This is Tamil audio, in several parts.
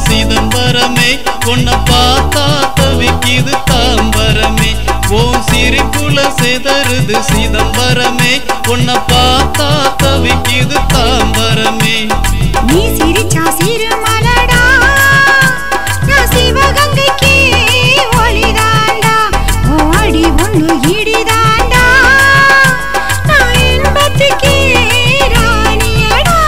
சிதம்பரமே உன்னை பார்த்தா தவிக்குது தாம்பரமே ஓ சிரிப்புல செதறுது சிதம்பரமே உன்னை பார்த்தா தவிக்குது தாம்பரமே நீ சிரிச்சா சிறுமலடா நான் சிவகங்கைக்கு ஒளிதாண்டா ஓ அடி ஒண்ணு இடிதாண்டா நான் இன்பத்துக்கு ராணியடா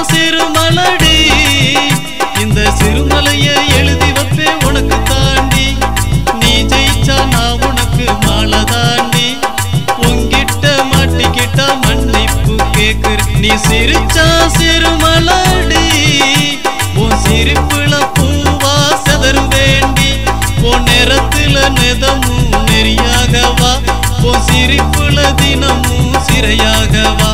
சிறுமலடி இந்த சிறுமலையை எழுதி வைப்பே உனக்கு தாண்டி நீ ஜெயிச்சா நான் உனக்கு மாலை தாண்டி உங்கிட்ட மாட்டிக்கிட்டா மன்னிப்பு கேக்குற நீ சிரிச்சா சிறுமலடி உன் சிரிப்புல பூவா செதறு வேண்டி உன் நேரத்துல நெதமும் நெறியாகவா உன் சிரிப்புல தினமும் சிறையாகவா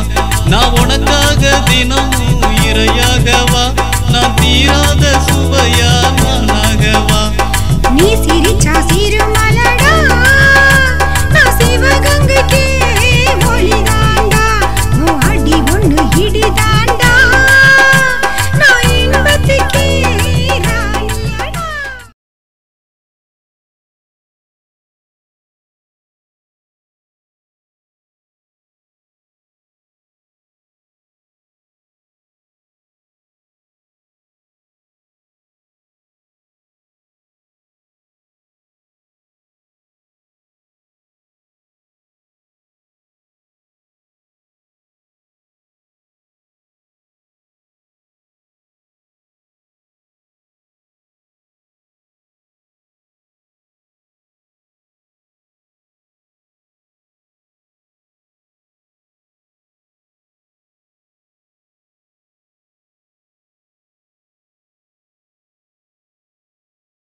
நான் உனக்காக தினமும் இறையாகவா நான் தீராத சுவையா நானாகவா நீ சிரிச்சா சிறுமலடா